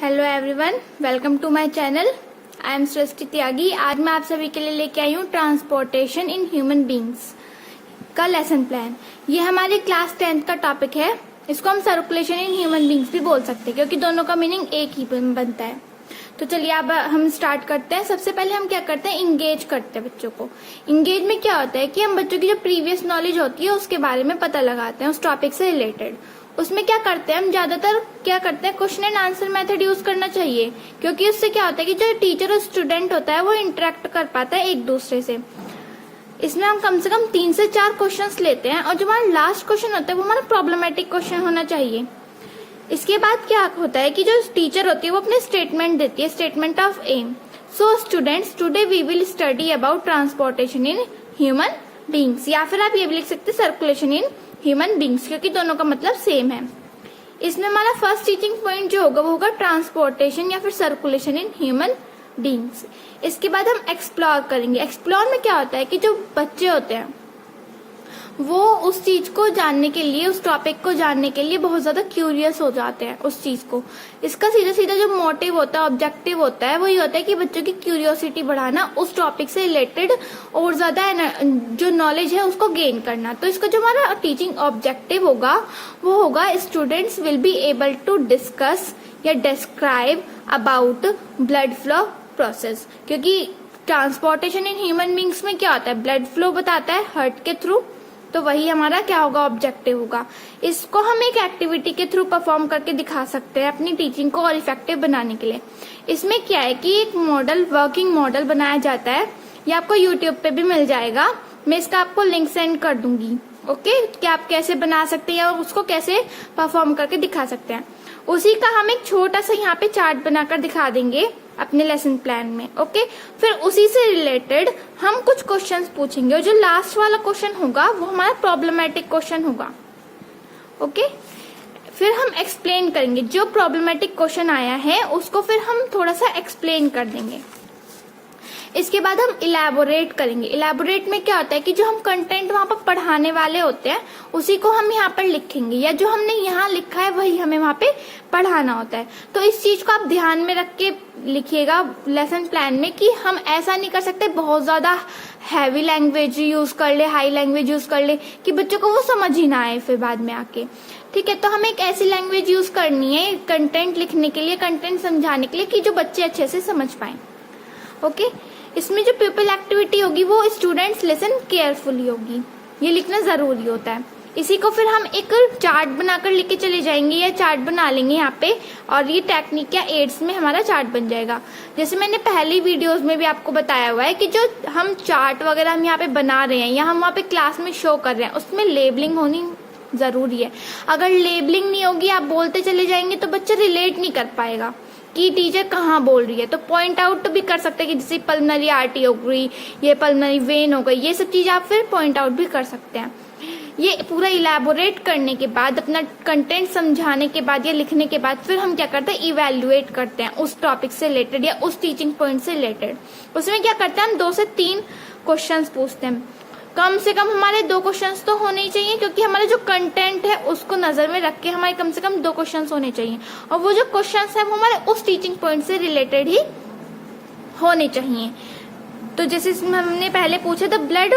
Hello everyone, welcome to my channel. I am Srishti Tyagi. आज मैं आप सभी के लिए लेके आई हूँ ट्रांसपोर्टेशन इन ह्यूमन बींग्स का लेसन प्लान। ये हमारी क्लास 10th का टॉपिक है। इसको हम सर्कुलेशन इन ह्यूमन बींग्स भी बोल सकते हैं क्योंकि दोनों का मीनिंग एक ही बनता है। तो चलिए अब हम स्टार्ट करते हैं। सबसे पहले हम क्या करते हैं, इंगेज करते हैं बच्चों को। इंगेज में क्या होता है कि हम बच्चों की जो प्रीवियस नॉलेज होती है उसके बारे में पता लगाते हैं, उस टॉपिक से रिलेटेड। उसमें क्या करते हैं, हम ज्यादातर क्या करते हैं, question and answer method use करना चाहिए क्योंकि उससे क्या होता है कि जो टीचर और स्टूडेंट होता है वो इंटरेक्ट कर पाता है एक दूसरे से। इसमें हम कम से कम 3 से 4 क्वेश्चंस लेते हैं और जो हमारा लास्ट क्वेश्चन होता है वो हमारा प्रॉब्लमेटिक क्वेश्चन होना चाहिए। इसके बाद क्या होता है कि जो टीचर होती है वो अपने स्टेटमेंट देती है, statement of aim. So students, today we will study about transportation in human beings, या फिर आप ये भी लिख सकते हैं सर्कुलेशन इन ह्यूमन बींग्स, क्योंकि दोनों का मतलब सेम है। इसमें हमारा फर्स्ट टीचिंग पॉइंट जो होगा वो होगा ट्रांसपोर्टेशन या फिर सर्कुलेशन इन ह्यूमन बींग्स। इसके बाद हम एक्सप्लोर करेंगे। एक्सप्लोर में क्या होता है कि जो बच्चे होते हैं वो उस चीज को जानने के लिए, उस टॉपिक को जानने के लिए बहुत ज्यादा क्यूरियस हो जाते हैं उस चीज को। इसका सीधा सीधा जो मोटिव होता है, ऑब्जेक्टिव होता है, वो ये होता है कि बच्चों की क्यूरियोसिटी बढ़ाना, उस टॉपिक से रिलेटेड और ज्यादा जो नॉलेज है उसको गेन करना। तो इसका जो हमारा टीचिंग ऑब्जेक्टिव होगा वो होगा students will be able to discuss या describe about blood flow process, क्योंकि ट्रांसपोर्टेशन इन ह्यूमन बींग्स में क्या होता है, ब्लड फ्लो बताता है हार्ट के थ्रू। तो वही हमारा क्या होगा, ऑब्जेक्टिव होगा। इसको हम एक एक्टिविटी के थ्रू परफॉर्म करके दिखा सकते हैं अपनी टीचिंग को और इफेक्टिव बनाने के लिए। इसमें क्या है कि एक मॉडल, वर्किंग मॉडल बनाया जाता है। ये आपको यूट्यूब पे भी मिल जाएगा, मैं इसका आपको लिंक सेंड कर दूंगी। ओके, कि आप कैसे बना सकते हैं और उसको कैसे परफॉर्म करके दिखा सकते हैं। उसी का हम एक छोटा सा यहाँ पे चार्ट बनाकर दिखा देंगे अपने लेसन प्लान में। ओके, फिर उसी से रिलेटेड हम कुछ क्वेश्चंस पूछेंगे और जो लास्ट वाला क्वेश्चन होगा वो हमारा प्रॉब्लमेटिक क्वेश्चन होगा। ओके, फिर हम एक्सप्लेन करेंगे। जो प्रॉब्लमेटिक क्वेश्चन आया है उसको फिर हम थोड़ा सा एक्सप्लेन कर देंगे। इसके बाद हम इलेबोरेट करेंगे। इलेबोरेट में क्या होता है कि जो हम कंटेंट वहां पर पढ़ाने वाले होते हैं उसी को हम यहाँ पर लिखेंगे, या जो हमने यहाँ लिखा है वही हमें वहां पे पढ़ाना होता है। तो इस चीज को आप ध्यान में रख के लिखिएगा लेसन प्लान में कि हम ऐसा नहीं कर सकते बहुत ज्यादा हैवी लैंग्वेज यूज कर ले, हाई लैंग्वेज यूज कर ले कि बच्चों को वो समझ ही ना आए फिर बाद में आके। ठीक है, तो हमें एक ऐसी लैंग्वेज यूज करनी है कंटेंट लिखने के लिए, कंटेंट समझाने के लिए कि जो बच्चे अच्छे से समझ पाए। ओके, इसमें जो पीपल एक्टिविटी होगी वो स्टूडेंट्स लिसन केयरफुली होगी, ये लिखना जरूरी होता है। इसी को फिर हम एक चार्ट बनाकर लेके चले जाएंगे या चार्ट बना लेंगे यहाँ पे, और ये टेक्निक या एड्स में हमारा चार्ट बन जाएगा। जैसे मैंने पहली वीडियोस में भी आपको बताया हुआ है कि जो हम चार्ट वगैरह हम यहाँ पे बना रहे हैं या हम वहाँ पे क्लास में शो कर रहे हैं उसमें लेबलिंग होनी जरूरी है। अगर लेबलिंग नहीं होगी, आप बोलते चले जाएंगे तो बच्चा रिलेट नहीं कर पाएगा कि टीचर कहाँ बोल रही है। तो पॉइंट आउट भी कर सकते हैं कि जैसे पल्मनरी आर्टरी हो गई, ये पल्मनरी वेन हो गई, ये सब चीज आप फिर पॉइंट आउट भी कर सकते हैं। ये पूरा इलेबोरेट करने के बाद, अपना कंटेंट समझाने के बाद या लिखने के बाद फिर हम क्या करते हैं, इवेल्युएट करते हैं उस टॉपिक से रिलेटेड या उस टीचिंग पॉइंट से रिलेटेड। उसमें क्या करते हैं, हम 2 से 3 क्वेश्चंस पूछते हैं। कम से कम हमारे 2 क्वेश्चंस तो होने ही चाहिए क्योंकि हमारा जो कंटेंट है उसको नजर में रख के हमारे कम से कम 2 क्वेश्चंस होने चाहिए, और वो जो क्वेश्चंस है वो हमारे उस टीचिंग पॉइंट से रिलेटेड ही होने चाहिए। तो जैसे इसमें हमने पहले पूछा था ब्लड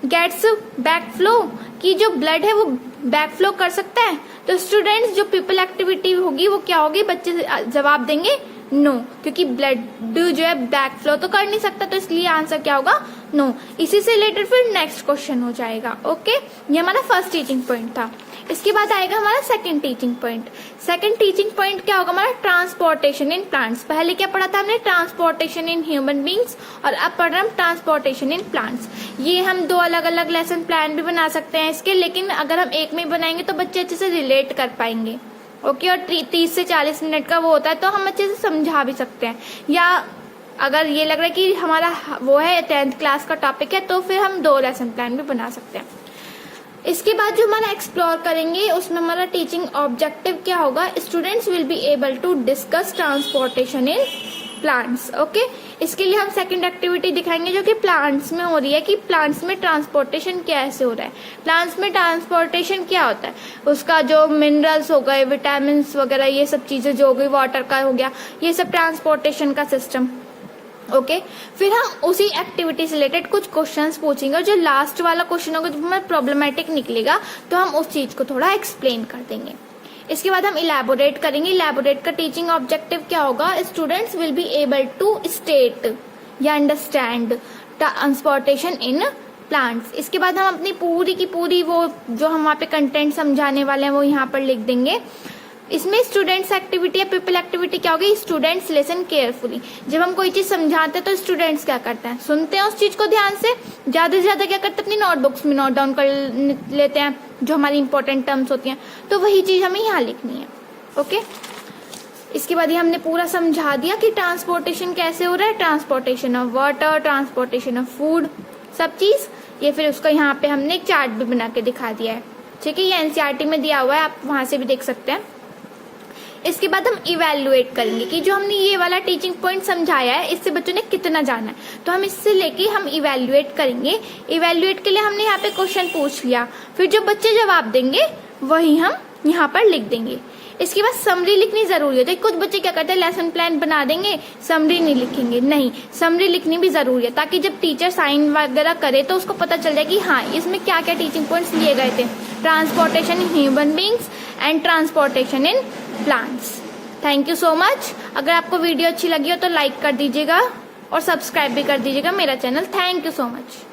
गेट्स बैक फ्लो, कि जो ब्लड है वो बैक फ्लो कर सकता है। तो स्टूडेंट्स जो पीपल एक्टिविटी होगी वो क्या होगी, बच्चे जवाब देंगे नो, क्योंकि ब्लड जो है बैक फ्लो तो कर नहीं सकता, तो इसलिए आंसर क्या होगा, नो। इसी से रिलेटेड फिर नेक्स्ट क्वेश्चन हो जाएगा। ओके, ये हमारा फर्स्ट टीचिंग पॉइंट था। इसके बाद आएगा हमारा second teaching point. Second teaching point क्या होगा हमारा, ट्रांसपोर्टेशन इन प्लांट्स। पहले क्या पढ़ा था हमने, ट्रांसपोर्टेशन इन ह्यूमन बींग्स, और अब पढ़ रहे हम ट्रांसपोर्टेशन इन प्लांट्स। ये हम 2 अलग अलग लेसन प्लान भी बना सकते हैं इसके, लेकिन अगर हम एक में बनाएंगे तो बच्चे अच्छे से रिलेट कर पाएंगे। ओके, और 30 से 40 मिनट का वो होता है तो हम अच्छे से समझा भी सकते हैं। या अगर ये लग रहा है कि हमारा वो है 10th क्लास का टॉपिक है तो फिर हम 2 लेसन प्लान भी बना सकते हैं। इसके बाद जो हमारा एक्सप्लोर करेंगे उसमें हमारा टीचिंग ऑब्जेक्टिव क्या होगा, students will be able to discuss transportation in plants. Okay, इसके लिए हम सेकंड एक्टिविटी दिखाएंगे जो कि प्लांट्स में हो रही है, कि प्लांट्स में ट्रांसपोर्टेशन कैसे हो रहा है। प्लांट्स में ट्रांसपोर्टेशन क्या होता है, उसका जो मिनरल्स हो गए, विटामिन वगैरह, ये सब चीजें जो हो गई, वाटर का हो गया, ये सब ट्रांसपोर्टेशन का सिस्टम। ओके, फिर हम उसी एक्टिविटी से रिलेटेड कुछ क्वेश्चंस पूछेंगे और जो लास्ट वाला क्वेश्चन होगा जो हमें प्रॉब्लमेटिक निकलेगा तो हम उस चीज को थोड़ा एक्सप्लेन कर देंगे। इसके बाद हम इलैबोरेट करेंगे। इलैबोरेट का टीचिंग ऑब्जेक्टिव क्या होगा, students will be able to state या अंडरस्टैंड ट्रांसपोर्टेशन इन प्लांट्स। इसके बाद हम अपनी पूरी की पूरी वो जो हम वहाँ पे कंटेंट समझाने वाले हैं वो यहाँ पर लिख देंगे। इसमें स्टूडेंट्स एक्टिविटी या पीपल एक्टिविटी क्या होगी, स्टूडेंट्स लिसन केयरफुली। जब हम कोई चीज समझाते हैं तो स्टूडेंट्स क्या करते हैं, सुनते हैं उस चीज को ध्यान से, ज्यादा से ज्यादा क्या करते हैं, अपनी नोटबुक्स में नोट डाउन कर लेते हैं जो हमारी इंपॉर्टेंट टर्म्स होती हैं, तो वही चीज हमें यहाँ लिखनी है। ओके, इसके बाद ये हमने पूरा समझा दिया कि ट्रांसपोर्टेशन कैसे हो रहा है, transportation of water, transportation of food, सब चीज। ये फिर उसको यहाँ पे हमने एक चार्ट भी बना के दिखा दिया है। ठीक है, ये एनसीईआरटी में दिया हुआ है, आप वहां से भी देख सकते हैं। इसके बाद हम इवेल्युएट करेंगे कि जो हमने ये वाला टीचिंग पॉइंट समझाया है इससे बच्चों ने कितना जाना है, तो हम इससे लेके हम इवेल्युएट करेंगे। इवेल्युएट के लिए हमने यहाँ पे क्वेश्चन पूछ लिया, फिर जो बच्चे जवाब देंगे वही हम यहाँ पर लिख देंगे। इसके बाद समरी लिखनी जरूरी होती है। कुछ बच्चे क्या करते हैं, लेसन प्लान बना देंगे, समरी नहीं लिखेंगे। नहीं, समरी लिखनी भी जरूरी है ताकि जब टीचर साइन वगैरह करे तो उसको पता चल जाए कि हाँ इसमें क्या क्या टीचिंग पॉइंट्स लिए गए थे, transportation in human beings and transportation in plants. Thank you so much. अगर आपको वीडियो अच्छी लगी हो तो लाइक कर दीजिएगा और सब्सक्राइब भी कर दीजिएगा मेरा channel. Thank you so much.